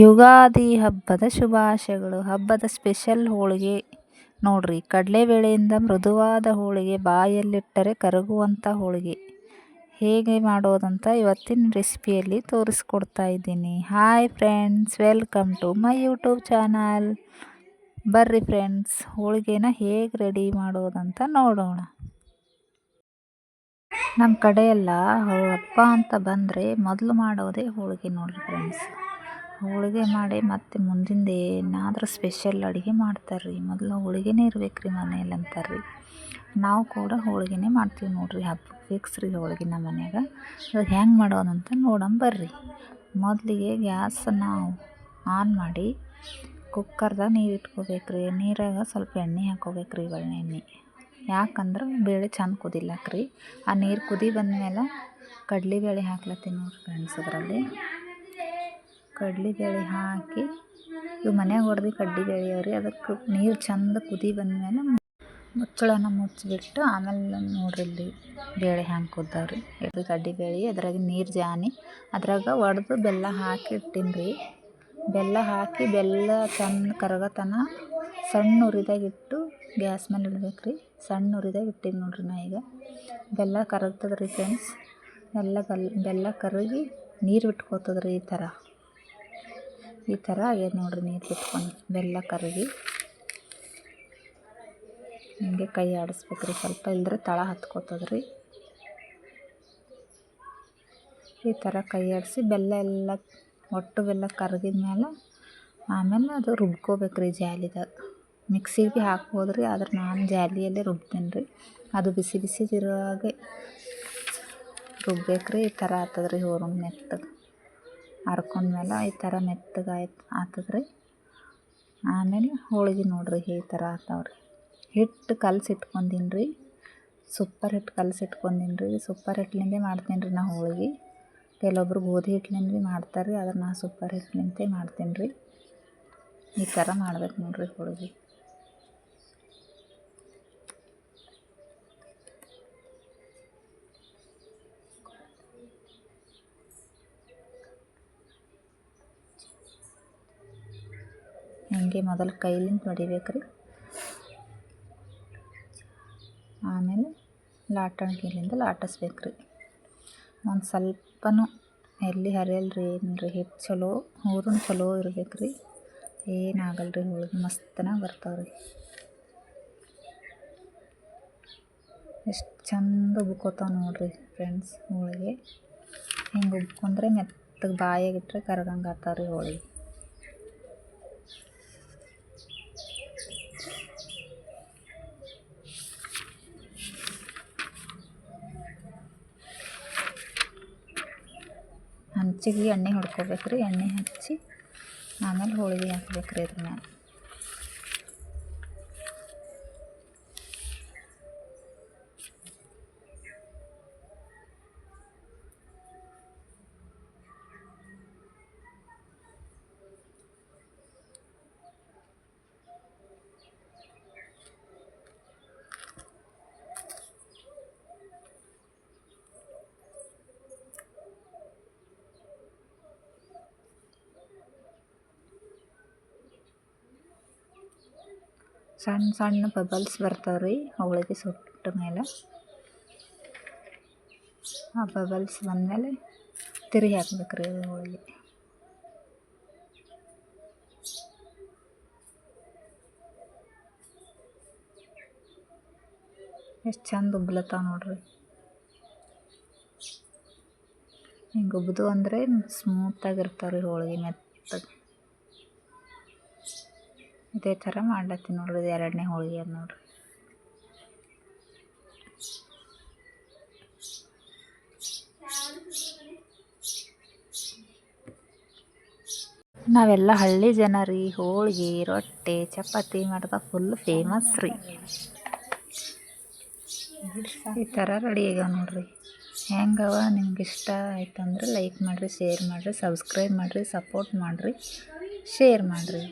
ಯುಗಾದಿ ಹಬ್ಬದ ಶುಭಾಶಯಗಳು. ಹಬ್ಬದ ಸ್ಪೆಷಲ್ ಹೋಳಿಗೆ ನೋಡ್ರಿ. ಕಡಲೆಬೇಳೆಯಿಂದ ಮೃದುವಾದ ಹೋಳಿಗೆ, ಬಾಯಲ್ಲಿಟ್ಟರೆ ಕರಗುವಂಥ ಹೋಳಿಗೆ ಹೇಗೆ ಮಾಡೋದಂತ ಇವತ್ತಿನ ರೆಸಿಪಿಯಲ್ಲಿ ತೋರಿಸ್ಕೊಡ್ತಾ ಇದ್ದೀನಿ. Hi friends, welcome to my YouTube channel. ಬರ್ರಿ ಫ್ರೆಂಡ್ಸ್, ಹೋಳಿಗೆನ ಹೇಗೆ ರೆಡಿ ಮಾಡೋದಂತ ನೋಡೋಣ. ನಮ್ಮ ಕಡೆ ಎಲ್ಲ ಹಬ್ಬ ಅಂತ ಬಂದರೆ ಮೊದಲು ಮಾಡೋದೇ ಹೋಳಿಗೆ ನೋಡ್ರಿ ಫ್ರೆಂಡ್ಸ್. ಹೋಳಿಗೆ ಮಾಡಿ ಮತ್ತು ಮುಂದಿಂದ ಏನಾದರೂ ಸ್ಪೆಷಲ್ ಅಡುಗೆ ಮಾಡ್ತಾರೆ ರೀ. ಮೊದಲು ಹೋಳಿಗೆನೇ ಇರ್ಬೇಕು ರೀ ಮನೇಲಿ ಅಂತಾರೆ ರೀ. ನಾವು ಕೂಡ ಹೋಳಿಗೆನೇ ಮಾಡ್ತೀವಿ ನೋಡ್ರಿ. ಹಬ್ಬಕ್ಕೆ ಫಿಕ್ಸ್ ರೀ ಹೋಳಿಗೆ ನಮ್ಮ ಮನ್ಯಾಗ. ಅದು ಹೆಂಗೆ ಮಾಡೋದಂತ ನೋಡೋಣ ಬರ್ರಿ. ಮೊದಲಿಗೆ ಗ್ಯಾಸನ್ನು ಆನ್ ಮಾಡಿ ಕುಕ್ಕರ್ದಾಗ ನೀರು ಇಟ್ಕೋಬೇಕು ರೀ. ನೀರಾಗ ಸ್ವಲ್ಪ ಎಣ್ಣೆ ಹಾಕೋಬೇಕು ರೀ, ಒಳ್ಳೆಣ್ಣೆ. ಯಾಕಂದ್ರೆ ಬೇಳೆ ಚಂದ ಕುದಿಲಕ್ಕ ರೀ. ಆ ನೀರು ಕುದಿ ಬಂದಮೇಲೆ ಕಡಲೆಬೇಳೆ ಹಾಕ್ಲತ್ತೀನಿ ನೋಡ್ರಿ ಫ್ರೆಂಡ್ಸ್. ಅದರಲ್ಲಿ ಕಡಲೆಬೇಳೆ ಹಾಕಿ, ಇವು ಮನ್ಯಾಗ ಹೊಡೆದು ಕಡಲೆಬೇಳೆ ಅವ್ರಿ. ಅದಕ್ಕೆ ನೀರು ಚಂದ ಕುದಿ ಬಂದಮೇಲೆ ಮುಚ್ಚಳನ ಮುಚ್ಚಿಬಿಟ್ಟು ಆಮೇಲೆ ನೋಡ್ರಿ ಇಲ್ಲಿ ಬೇಳೆ ಹ್ಯಾಂಗೆ ಕುದ್ದಾವ್ರಿ. ಇದು ಕಡಲೆಬೇಳೆ, ಅದ್ರಾಗ ನೀರು ಜಾನಿ, ಅದ್ರಾಗ ಒಡೆದು ಬೆಲ್ಲ ಹಾಕಿ ಇಟ್ಟೀನಿ ರೀ. ಬೆಲ್ಲ ಹಾಕಿ ಬೆಲ್ಲ ಚಂದ ಕರಗತನ ಸಣ್ಣ ಉರಿದಾಗಿಟ್ಟು ಗ್ಯಾಸ್ ಮೇಲೆ ಇಡ್ಬೇಕು ರೀ. ಸಣ್ಣ ಉರಿದಾಗ ಇಟ್ಟೀನಿ ನೋಡ್ರಿ ನಾ ಈಗ. ಬೆಲ್ಲ ಕರಗ್ತದೆ ರೀ ಫ್ರೆಂಡ್ಸ್. ಬೆಲ್ಲ ಕರಗಿ ನೀರು ಬಿಟ್ಕೋತದೆ ರೀ. ಈ ಥರ ಆಗ್ಯದ ನೋಡ್ರಿ. ನೀರು ಬಿಟ್ಕೊಂಡು ಬೆಲ್ಲ ಕರಗಿ ಹಿಂಗೆ ಕೈ ಆಡಿಸ್ಬೇಕು ರೀ ಸ್ವಲ್ಪ, ಇಲ್ಲದ್ರೆ ತಳ ಹತ್ಕೋತದೆ ರೀ. ಈ ಥರ ಕೈ ಆಡಿಸಿ ಬೆಲ್ಲ ಎಲ್ಲ ಒಟ್ಟು ಬೆಲ್ಲ ಕರಗಿದ ಮೇಲೆ ಆಮೇಲೆ ಅದು ರುಬ್ಕೋಬೇಕು ರೀ ಜಾಲಿದಾಗ. ಮಿಕ್ಸಿಗೆ ಹಾಕ್ಬೋದು ರೀ, ಆದ್ರೆ ನಾನು ಜಾಲಿಯಲ್ಲೇ ರುಬ್ತೀನಿ ರೀ. ಅದು ಬಿಸಿ ಬಿಸಿ ಇರುವಾಗೆ ರುಬ್ಬೇಕು ರೀ. ಈ ಥರ ಆಗ್ತದೆ ರೀ. ಹೋರಂಗೆ ಮೆತ್ತಗೆ ಹರ್ಕೊಂಡ್ಮೇಲೆ ಈ ಥರ ಮೆತ್ತಗೆ ಆಗ್ತದೆ ರೀ. ಆಮೇಲೆ ಹೋಳಿಗೆ ನೋಡ್ರಿ ಈ ಥರ ಆಗ್ತಾವ್ರಿ. ಹಿಟ್ಟು ಕಲಸಿಟ್ಕೊಂಡೀನಿ ರೀ. ಸೂಪರ್ ಹಿಟ್ಟು ಕಲಸಿಟ್ಕೊಂಡೀನಿ ರೀ. ಸೂಪರ್ ಹಿಟ್ಟಿನಿಂದೇ ಮಾಡ್ತೀನಿ ರೀ ನಾ ಹೋಳಿಗೆ. ಕೆಲವೊಬ್ರು ಗೋಧಿ ಹಿಟ್ಟಿನಿಂದ ಮಾಡ್ತಾರೆ ರೀ, ಆದ್ರೆ ನಾ ಸೂಪರ್ ಹಿಟ್ಟಿನಿಂದ ಮಾಡ್ತೀನಿ ರೀ. ಈ ಥರ ಮಾಡ್ಬೇಕು ನೋಡ್ರಿ ಹೋಳಿಗೆ. ಹಿಂಗೆ ಮೊದಲು ಕೈಲಿಂದ ಬಡಿಬೇಕು ರೀ. ಆಮೇಲೆ ಲಾಟಣಿಗೆಲಿಂದ ಲಾಟಿಸ್ಬೇಕು ರೀ. ಒಂದು ಸ್ವಲ್ಪನೂ ಎಲ್ಲಿ ಹರಿಯಲ್ರಿ, ಏನ್ರಿ ಹಿಟ್ಟು ಚಲೋ ಹೂರಣ ಚಲೋ ಇರ್ಬೇಕು ರೀ. ಏನಾಗಲ್ರಿ, ಹೋಳಿಗೆ ಮಸ್ತನಾಗ ಬರ್ತಾವ್ರಿ. ಎಷ್ಟು ಚಂದ ಉಬ್ಕೋತಾವ ನೋಡ್ರಿ ಫ್ರೆಂಡ್ಸ್ ಹೋಳಿಗೆ. ಹಿಂಗೆ ಉಬ್ಕೊಂಡ್ರೆ ಮೆತ್ತಗೆ ಬಾಯಾಗಿಟ್ರೆ ಕರಗಂಗೆ ಆಗ್ತಾವ್ರಿ ಹೋಳಿಗೆ. ಹಂಚಿಗೆ ಎಣ್ಣೆ ಹೊಡ್ಕೋಬೇಕು ರೀ. ಎಣ್ಣೆ ಹಚ್ಚಿ ಆಮೇಲೆ ಹೋಳಿಗೆ ಹಾಕ್ಬೇಕು ರೀ ಅದ್ರ ಮ್ಯಾಲೆ. ಸಣ್ಣ ಸಣ್ಣ ಬಬಲ್ಸ್ ಬರ್ತಾವ್ರಿ ಹೋಳಿಗೆ ಸುಟ್ಟ ಮೇಲೆ. ಆ ಬಬಲ್ಸ್ ಬಂದಮೇಲೆ ತಿರುಗಿ ಹಾಕ್ಬೇಕು ರೀ ಹೋಳಿಗೆ. ಎಷ್ಟು ಚಂದ ಉಬ್ಲತ್ತಾವ ನೋಡ್ರಿ. ಹಿಂಗೆ ಉಬ್ದು ಅಂದರೆ ಸ್ಮೂತಾಗಿರ್ತಾವೆ ರೀ ಹೋಳಿಗೆ, ಮೆತ್ತಗೆ. ಇದೇ ಥರ ಮಾಡ್ಲತ್ತೀನಿ ನೋಡ್ರಿ. ಇದು ಎರಡನೇ ಹೋಳಿಗೆ ಅದು ನೋಡ್ರಿ. ನಾವೆಲ್ಲ ಹಳ್ಳಿ ಜನ ರೀ. ಹೋಳಿಗೆ, ರೊಟ್ಟಿ, ಚಪಾತಿ ಮಾಡಿದಾಗ ಫುಲ್ ಫೇಮಸ್ ರೀ. ಈ ಥರ ರೆಡಿ ಆಗ್ಯಾವ ನೋಡ್ರಿ. ಹೆಂಗವ ನಿಮ್ಗೆ ಇಷ್ಟ ಆಯ್ತಂದ್ರೆ ಲೈಕ್ ಮಾಡಿರಿ, ಶೇರ್ ಮಾಡಿರಿ, ಸಬ್ಸ್ಕ್ರೈಬ್ ಮಾಡಿರಿ, ಸಪೋರ್ಟ್ ಮಾಡಿರಿ, ಶೇರ್ ಮಾಡಿರಿ.